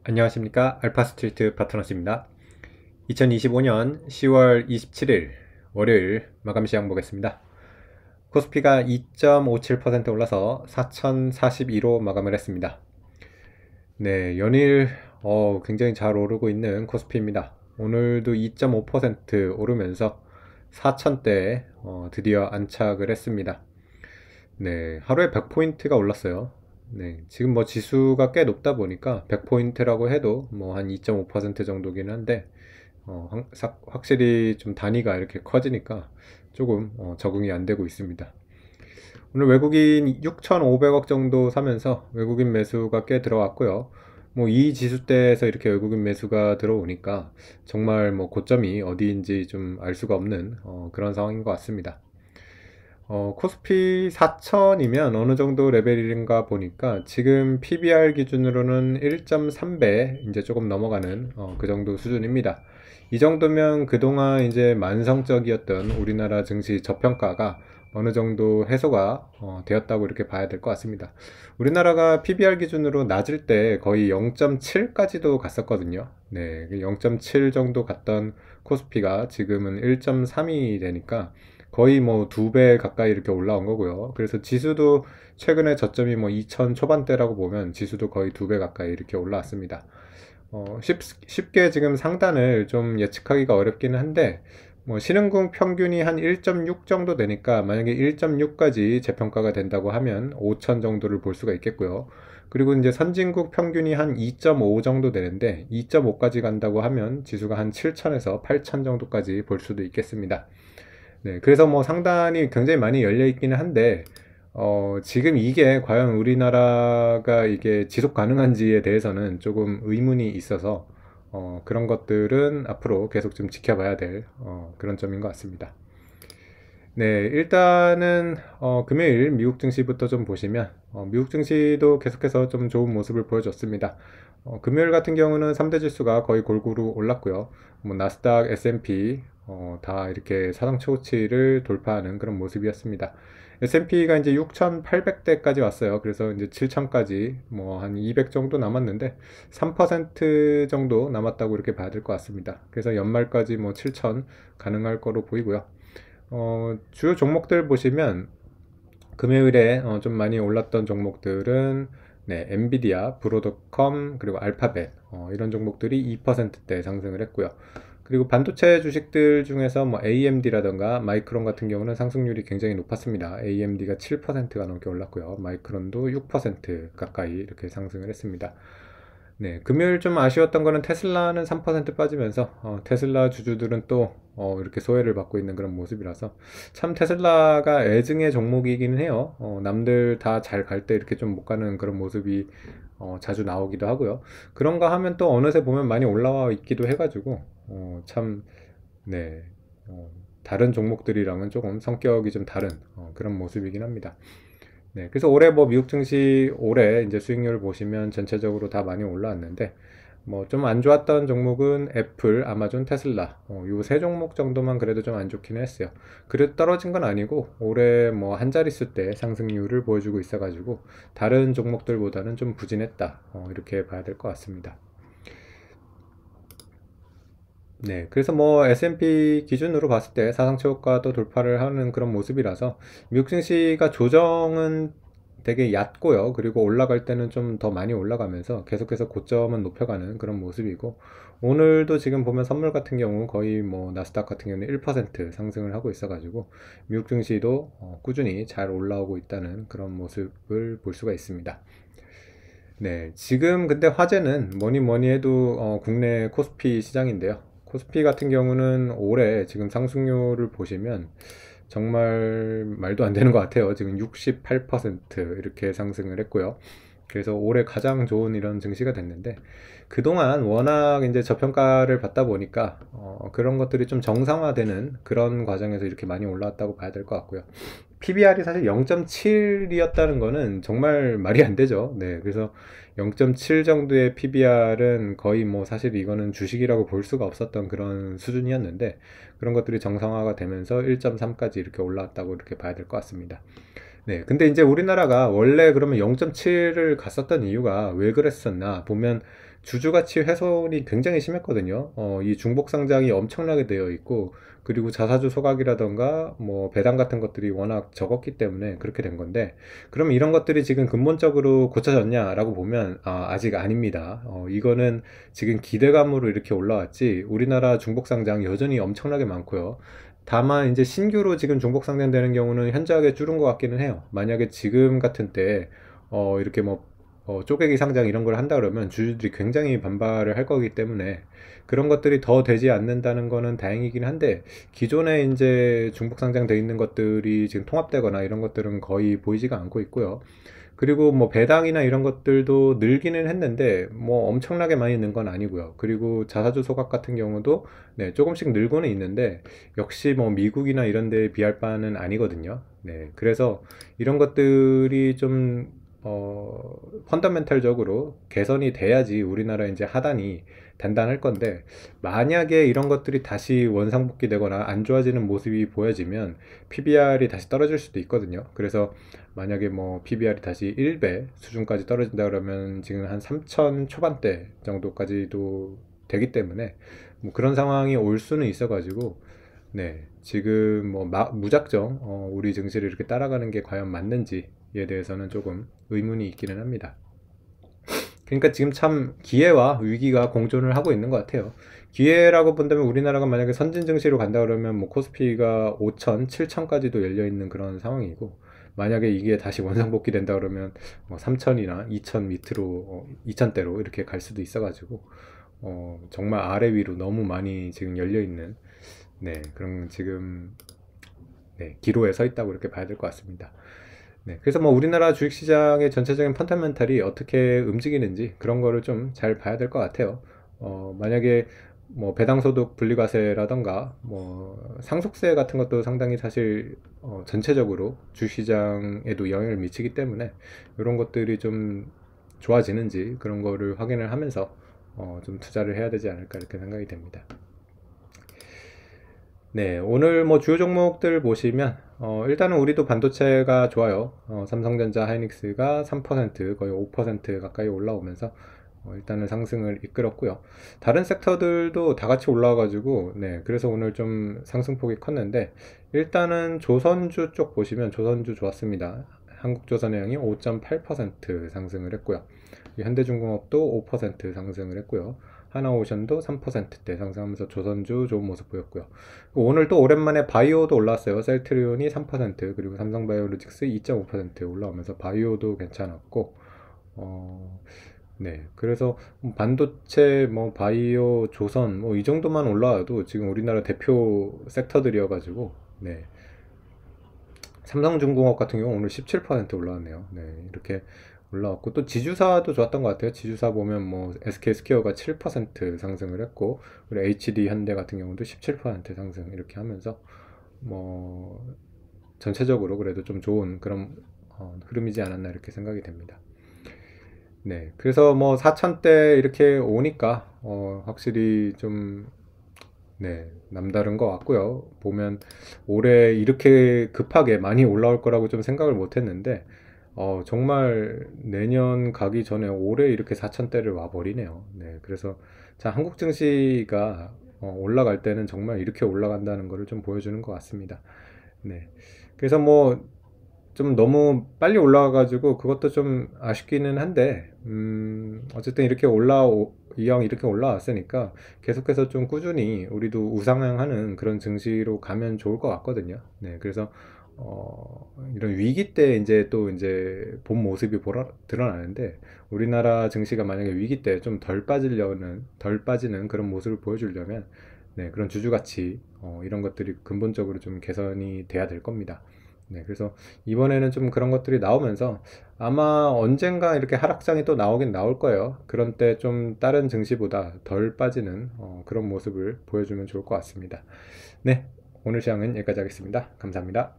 안녕하십니까, 알파스트리트 파트너스입니다. 2025년 10월 27일 월요일 마감 시장 보겠습니다. 코스피가 2.57% 올라서 4042로 마감을 했습니다. 네, 연일 굉장히 잘 오르고 있는 코스피입니다. 오늘도 2.5% 오르면서 4000대에 드디어 안착을 했습니다. 네, 하루에 100포인트가 올랐어요. 네, 지금 뭐 지수가 꽤 높다 보니까 100포인트라고 해도 뭐 한 2.5% 정도긴 한데, 확실히 좀 단위가 이렇게 커지니까 조금 적응이 안 되고 있습니다. 오늘 외국인 6,500억 정도 사면서 외국인 매수가 꽤 들어왔고요. 뭐 이 지수대에서 이렇게 외국인 매수가 들어오니까 정말 뭐 고점이 어디인지 좀 알 수가 없는 그런 상황인 것 같습니다. 코스피 4000이면 어느 정도 레벨인가 보니까 지금 PBR 기준으로는 1.3배 이제 조금 넘어가는 그 정도 수준입니다. 이 정도면 그동안 이제 만성적이었던 우리나라 증시 저평가가 어느 정도 해소가 되었다고 이렇게 봐야 될 것 같습니다. 우리나라가 PBR 기준으로 낮을 때 거의 0.7까지도 갔었거든요. 네, 0.7 정도 갔던 코스피가 지금은 1.3이 되니까 거의 뭐 2배 가까이 이렇게 올라온 거고요. 그래서 지수도 최근에 저점이 뭐 2000 초반대라고 보면 지수도 거의 2배 가까이 이렇게 올라왔습니다. 쉽게 지금 상단을 좀 예측하기가 어렵기는 한데, 뭐 신흥국 평균이 한 1.6 정도 되니까 만약에 1.6까지 재평가가 된다고 하면 5천 정도를 볼 수가 있겠고요. 그리고 이제 선진국 평균이 한 2.5 정도 되는데 2.5까지 간다고 하면 지수가 한 7천에서 8천 정도까지 볼 수도 있겠습니다. 네, 그래서 뭐 상단이 굉장히 많이 열려 있기는 한데, 지금 이게 과연 우리나라가 이게 지속 가능한지에 대해서는 조금 의문이 있어서, 그런 것들은 앞으로 계속 좀 지켜봐야 될, 그런 점인 것 같습니다. 네, 일단은, 금요일 미국 증시부터 좀 보시면, 미국 증시도 계속해서 좀 좋은 모습을 보여줬습니다. 금요일 같은 경우는 3대 지수가 거의 골고루 올랐고요. 뭐, 나스닥, S&P, 다 이렇게 사상 최고치를 돌파하는 그런 모습이었습니다. S&P가 이제 6,800대까지 왔어요. 그래서 이제 7,000까지 뭐 한 200 정도 남았는데 3% 정도 남았다고 이렇게 봐야 될 것 같습니다. 그래서 연말까지 뭐 7,000 가능할 거로 보이고요. 주요 종목들 보시면 금요일에 좀 많이 올랐던 종목들은 네, 엔비디아, 브로드컴, 그리고 알파벳 이런 종목들이 2%대 상승을 했고요. 그리고 반도체 주식들 중에서 뭐 AMD라던가 마이크론 같은 경우는 상승률이 굉장히 높았습니다. AMD가 7%가 넘게 올랐고요. 마이크론도 6% 가까이 이렇게 상승을 했습니다. 네, 금요일 좀 아쉬웠던 거는 테슬라는 3% 빠지면서 테슬라 주주들은 또 이렇게 소외를 받고 있는 그런 모습이라서 참 테슬라가 애증의 종목이기는 해요. 남들 다 잘 갈 때 이렇게 좀 못 가는 그런 모습이 자주 나오기도 하고요. 그런가 하면 또 어느새 보면 많이 올라와 있기도 해가지고 참 네, 다른 종목들이랑은 조금 성격이 좀 다른 그런 모습이긴 합니다. 네, 그래서 올해 뭐 미국 증시 올해 이제 수익률 보시면 전체적으로 다 많이 올라왔는데 뭐 좀 안 좋았던 종목은 애플, 아마존, 테슬라 요 세 종목 정도만 그래도 좀 안 좋긴 했어요. 그래도 떨어진 건 아니고 올해 뭐 한 자릿수 대 상승률을 보여주고 있어가지고 다른 종목들보다는 좀 부진했다 이렇게 봐야 될 것 같습니다. 네, 그래서 뭐 S&P 기준으로 봤을 때 사상 최고가도 돌파를 하는 그런 모습이라서 미국 증시가 조정은 되게 얕고요. 그리고 올라갈 때는 좀 더 많이 올라가면서 계속해서 고점은 높여가는 그런 모습이고 오늘도 지금 보면 선물 같은 경우 거의 뭐 나스닥 같은 경우는 1% 상승을 하고 있어가지고 미국 증시도 꾸준히 잘 올라오고 있다는 그런 모습을 볼 수가 있습니다. 네, 지금 근데 화제는 뭐니 뭐니 해도 국내 코스피 시장인데요. 코스피 같은 경우는 올해 지금 상승률을 보시면 정말 말도 안 되는 것 같아요. 지금 68% 이렇게 상승을 했고요. 그래서 올해 가장 좋은 이런 증시가 됐는데 그동안 워낙 이제 저평가를 받다 보니까 그런 것들이 좀 정상화되는 그런 과정에서 이렇게 많이 올라왔다고 봐야 될 것 같고요. PBR이 사실 0.7이었다는 거는 정말 말이 안 되죠. 네, 그래서 0.7 정도의 PBR은 거의 뭐 사실 이거는 주식이라고 볼 수가 없었던 그런 수준이었는데 그런 것들이 정상화가 되면서 1.3까지 이렇게 올라왔다고 이렇게 봐야 될 것 같습니다. 네, 근데 이제 우리나라가 원래 그러면 0.7을 갔었던 이유가 왜 그랬었나 보면 주주가치 훼손이 굉장히 심했거든요. 이 중복 상장이 엄청나게 되어 있고, 그리고 자사주 소각이라던가 뭐 배당 같은 것들이 워낙 적었기 때문에 그렇게 된 건데, 그러면 이런 것들이 지금 근본적으로 고쳐졌냐라고 보면 아직 아닙니다. 이거는 지금 기대감으로 이렇게 올라왔지, 우리나라 중복 상장 여전히 엄청나게 많고요. 다만 이제 신규로 지금 중복 상장되는 경우는 현저하게 줄은 것 같기는 해요. 만약에 지금 같은 때 이렇게 뭐 쪼개기 상장 이런 걸 한다 그러면 주주들이 굉장히 반발을 할 거기 때문에 그런 것들이 더 되지 않는다는 거는 다행이긴 한데, 기존에 이제 중복 상장돼 있는 것들이 지금 통합되거나 이런 것들은 거의 보이지가 않고 있고요. 그리고 뭐 배당이나 이런 것들도 늘기는 했는데 뭐 엄청나게 많이 는 건 아니고요. 그리고 자사주 소각 같은 경우도 네, 조금씩 늘고는 있는데 역시 뭐 미국이나 이런 데에 비할 바는 아니거든요. 네, 그래서 이런 것들이 좀 펀더멘탈적으로 개선이 돼야지 우리나라 이제 하단이 단단할 건데, 만약에 이런 것들이 다시 원상복귀 되거나 안 좋아지는 모습이 보여지면 PBR이 다시 떨어질 수도 있거든요. 그래서 만약에 뭐 PBR이 다시 1배 수준까지 떨어진다 그러면 지금 한 3천 초반대 정도까지도 되기 때문에 뭐 그런 상황이 올 수는 있어 가지고, 네, 지금 뭐 무작정 우리 증시를 이렇게 따라가는 게 과연 맞는지에 대해서는 조금 의문이 있기는 합니다. 그러니까 지금 참 기회와 위기가 공존을 하고 있는 것 같아요. 기회라고 본다면 우리나라가 만약에 선진 증시로 간다 그러면 뭐 코스피가 5천, 7천까지도 열려 있는 그런 상황이고, 만약에 이게 다시 원상복귀 된다 그러면 뭐 3천이나 2천 밑으로 2천대로 이렇게 갈 수도 있어가지고 정말 아래 위로 너무 많이 지금 열려 있는, 네, 그런 지금 네, 기로에 서 있다고 이렇게 봐야 될 것 같습니다. 네, 그래서 뭐 우리나라 주식시장의 전체적인 펀더멘탈이 어떻게 움직이는지 그런 거를 좀 잘 봐야 될 것 같아요. 만약에 뭐 배당소득 분리과세라던가 뭐 상속세 같은 것도 상당히 사실 전체적으로 주식시장에도 영향을 미치기 때문에 이런 것들이 좀 좋아지는지 그런 거를 확인을 하면서 좀 투자를 해야 되지 않을까 이렇게 생각이 됩니다. 네, 오늘 뭐 주요 종목들 보시면 일단은 우리도 반도체가 좋아요. 삼성전자, 하이닉스가 3% 거의 5% 가까이 올라오면서 일단은 상승을 이끌었고요. 다른 섹터들도 다 같이 올라와가지고 네, 그래서 오늘 좀 상승폭이 컸는데, 일단은 조선주 쪽 보시면 조선주 좋았습니다. 한국조선해양이 5.8% 상승을 했고요. 현대중공업도 5% 상승을 했고요. 하나오션도 3%대 상승하면서 조선주 좋은 모습 보였고요. 오늘 또 오랜만에 바이오도 올랐어요. 셀트리온이 3%, 그리고 삼성바이오로직스 2.5% 올라오면서 바이오도 괜찮았고, 네, 그래서 반도체, 뭐 바이오, 조선 뭐 이 정도만 올라와도 지금 우리나라 대표 섹터들이어가지고, 네, 삼성중공업 같은 경우 오늘 17% 올라왔네요. 네, 이렇게 올라왔고, 또 지주사도 좋았던 것 같아요. 지주사 보면 뭐 SK스퀘어가 7% 상승을 했고, 그리고 HD 현대 같은 경우도 17% 상승 이렇게 하면서 뭐 전체적으로 그래도 좀 좋은 그런 흐름이지 않았나 이렇게 생각이 됩니다. 네, 그래서 뭐 4천대 이렇게 오니까 확실히 좀 네, 남다른 것 같고요. 보면 올해 이렇게 급하게 많이 올라올 거라고 좀 생각을 못 했는데, 정말 내년 가기 전에 올해 이렇게 4천대를 와버리네요. 네, 그래서 자, 한국 증시가 올라갈 때는 정말 이렇게 올라간다는 것을 좀 보여주는 것 같습니다. 네, 그래서 뭐 좀 너무 빨리 올라와가지고 그것도 좀 아쉽기는 한데, 어쨌든 이렇게 이왕 이렇게 올라왔으니까 계속해서 좀 꾸준히 우리도 우상향하는 그런 증시로 가면 좋을 것 같거든요. 네, 그래서 이런 위기 때 이제 또 이제 본 모습이 드러나는데, 우리나라 증시가 만약에 위기 때 좀 덜 빠지는 그런 모습을 보여주려면 네, 그런 주주 가치 이런 것들이 근본적으로 좀 개선이 돼야 될 겁니다. 네, 그래서 이번에는 좀 그런 것들이 나오면서 아마 언젠가 이렇게 하락장이 또 나오긴 나올 거예요. 그런 때 좀 다른 증시보다 덜 빠지는 그런 모습을 보여주면 좋을 것 같습니다. 네, 오늘 시황은 여기까지 하겠습니다. 감사합니다.